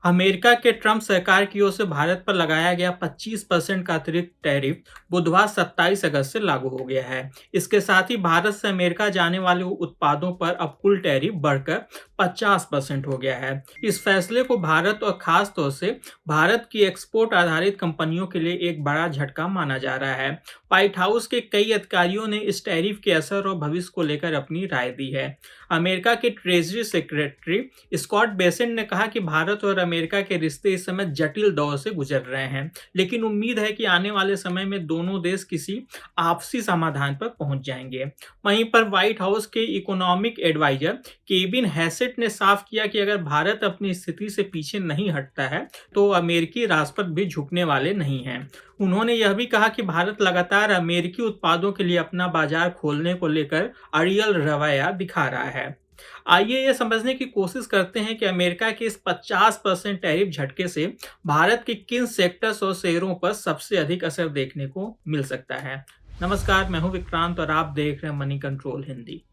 America के Trump सरकार की ओर से भारत पर लगाया गया 25% का अतिरिक्त टैरिफ बुधवार 27 अगस्त से लागू हो गया है। इसके साथ ही भारत से अमेरिका जाने वाले उत्पादों पर अब कुल टैरिफ बढ़कर 50% हो गया है। इस फैसले को भारत और खास तौर से भारत की एक्सपोर्ट आधारित कंपनियों के लिए एक बड़ा झटका माना जा रहा है। व्हाइट हाउस के कई अधिकारियों ने इस टैरिफ के असर और भविष्य को लेकर अपनी राय दी है। अमेरिका के ट्रेजरी सेक्रेटरी स्कॉट बेसेंट ने कहा कि भारत और अमेरिका के रिश्ते इस समय जटिल दौर से गुजर रहे हैं, लेकिन उम्मीद है कि आने वाले समय में दोनों देश किसी आपसी समाधान पर पहुंच जाएंगे। वहीं पर व्हाइट हाउस के इकोनॉमिक एडवाइजर केविन हैसेट ने साफ किया कि अगर भारत अपनी स्थिति से पीछे नहीं हटता है तो अमेरिकी राष्ट्रपति भी झुकने वाले नहीं हैं। उन्होंने यह भी कहा कि भारत लगातार अमेरिकी उत्पादों के लिए अपना बाजार खोलने को लेकर अड़ियल रवैया दिखा रहा है। आइए यह समझने की कोशिश करते हैं कि अमेरिका के इस 50% टैरिफ झटके से भारत के किन सेक्टर्स और शेयरों पर सबसे अधिक असर देखने को मिल सकता है। नमस्कार, मैं हूं विक्रांत और आप देख रहे हैं money control Hindi.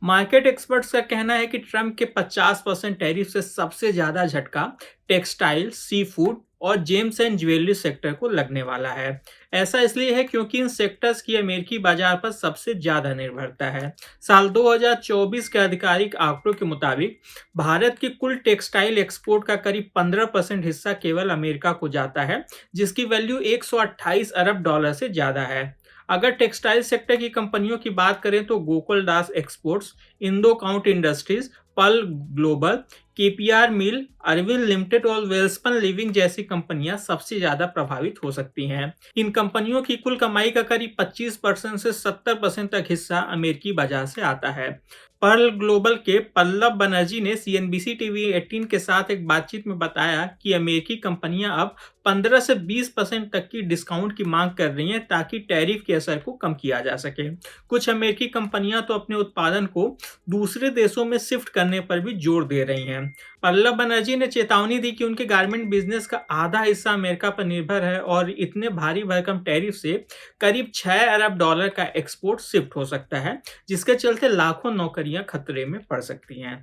Market experts का कहना है कि ट्रंप के 50% टैरिफ से सबसे ज्यादा झटका टेक्सटाइल, सी फूड और जेम्स एंड ज्वेलरी सेक्टर को लगने वाला है। ऐसा इसलिए है क्योंकि इन सेक्टर्स की अमेरिकी बाजार पर सबसे ज्यादा निर्भरता है। साल 2024 के आधिकारिक आंकड़ों के मुताबिक भारत के कुल टेक्सटाइल एक्सपोर्ट का करीब 15% हिस्सा केवल अमेरिका को जाता है, जिसकी वैल्यू 128 अरब डॉलर से ज्यादा है। अगर टेक्सटाइल सेक्टर की कंपनियों की बात करें तो गोकुल दास एक्सपोर्ट्स, इंडो काउंट इंडस्ट्रीज, पल ग्लोबल, केपीआर मिल, अरविंद लिमिटेड और वेल्सपन लिविंग जैसी कंपनियां सबसे ज्यादा प्रभावित हो सकती हैं। इन कंपनियों की कुल कमाई का करीब 25% से 70% तक हिस्सा अमेरिकी बाजार से आता है। पर्ल ग्लोबल के पल्लव बनर्जी ने सीएनबीसी टीवी 18 के साथ एक बातचीत में बताया कि अमेरिकी कंपनियां अब 15 से 20% तक की डिस्काउंट की मांग कर रही हैं ताकि टैरिफ के असर को कम किया जा सके। कुछ अमेरिकी कंपनियां तो अपने उत्पादन को दूसरे देशों में शिफ्ट करने पर भी जोर दे रही हैं। पल्लव बनर्जी ने चेतावनी दी कि उनके गारमेंट बिजनेस का आधा हिस्सा अमेरिका पर निर्भर है और इतने भारी भरकम टैरिफ से करीब 6 अरब डॉलर का एक्सपोर्ट शिफ्ट हो सकता है, जिसके चलते लाखों नौकरियां खतरे में पड़ सकती हैं।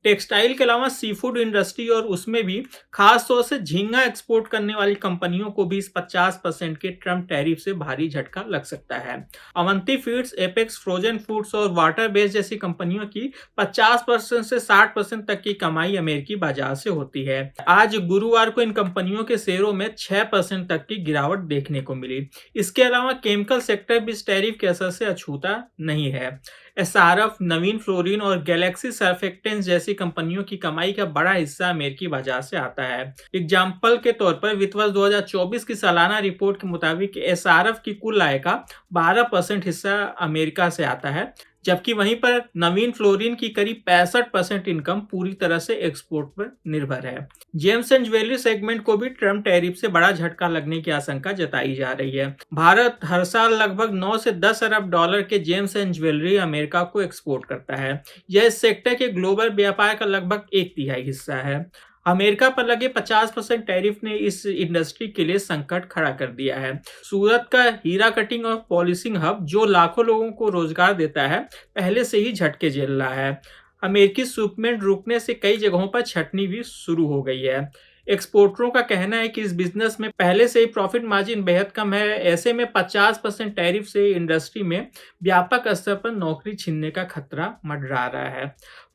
टेक्सटाइल के अलावा सी फूड इंडस्ट्री और उसमें भी खास तौर से झींगा एक्सपोर्ट करने वाली कंपनियों को भी इस 50% के ट्रंप टैरिफ से भारी झटका लग सकता है। Avanti feeds, apex frozen foods और वाटर बेस जैसी कंपनियों की 50% से 60% तक की कमाई अमेरिकी बाजार से होती है। आज गुरुवार को इन कंपनियों के शेयरों में 6% तक की गिरावट देखने को मिली। इसके अलावा केमिकल सेक्टर भी इस टैरिफ के असर से अछूता नहीं है। एसआरएफ, नवीन फ्लोरिन और गैलेक्सी सर्फेक्टेंट्स जैसी कंपनियों की कमाई का बड़ा हिस्सा अमेरिकी बाजार से आता है। एग्जाम्पल के तौर पर वित्त वर्ष 2024 की सालाना रिपोर्ट के मुताबिक एसआरएफ की कुल आय का 12% हिस्सा अमेरिका से आता है, जबकि वहीं पर नवीन फ्लोरिन की करीब 65% इनकम पूरी तरह से एक्सपोर्ट पर निर्भर है। जेम्स एंड ज्वेलरी सेगमेंट को भी ट्रंप टैरिफ से बड़ा झटका लगने की आशंका जताई जा रही है। भारत हर साल लगभग 9 से 10 अरब डॉलर के जेम्स एंड ज्वेलरी अमेरिका को एक्सपोर्ट करता है। यह इस सेक्टर के ग्लोबल व्यापार का लगभग 1/3 हिस्सा है। अमेरिका पर लगे 50% टैरिफ ने इस इंडस्ट्री के लिए संकट खड़ा कर दिया है। सूरत का हीरा कटिंग और पॉलिशिंग हब, जो लाखों लोगों को रोजगार देता है, पहले से ही झटके झेल रहा है। अमेरिकी शिपमेंट रुकने से कई जगहों पर छटनी भी शुरू हो गई है। एक्सपोर्टरों का कहना है कि इस बिजनेस में पहले से ही प्रॉफिट मार्जिन बेहद कम है। ऐसे में 50% टैरिफ से इंडस्ट्री में व्यापक स्तर पर नौकरी छीनने का खतरा मंडरा रहा है।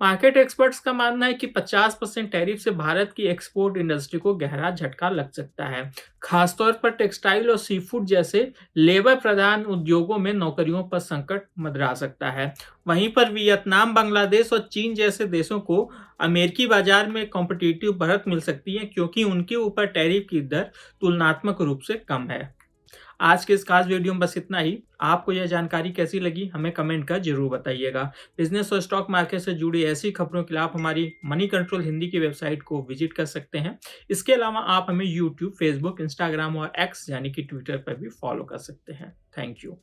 मार्केट एक्सपर्ट्स का मानना है कि 50% टैरिफ से भारत की एक्सपोर्ट इंडस्ट्री को गहरा झटका लग सकता है। खासतौर पर टेक्सटाइल और सी फूड जैसे लेबर प्रधान उद्योगों में नौकरियों पर संकट मंडरा सकता है। वहीं पर वियतनाम, बांग्लादेश और चीन जैसे देशों को अमेरिकी बाजार में कॉम्पिटिटिव बढ़त मिल सकती है, क्योंकि उनके ऊपर टैरिफ की दर तुलनात्मक रूप से कम है। आज के इस खास वीडियो में बस इतना ही। आपको यह जानकारी कैसी लगी हमें कमेंट कर जरूर बताइएगा। बिजनेस और स्टॉक मार्केट से जुड़ी ऐसी खबरों के लिए आप हमारी मनी कंट्रोल हिंदी की वेबसाइट को विजिट कर सकते हैं। इसके अलावा आप हमें यूट्यूब, फेसबुक, इंस्टाग्राम और एक्स यानी कि ट्विटर पर भी फॉलो कर सकते हैं। Thank you.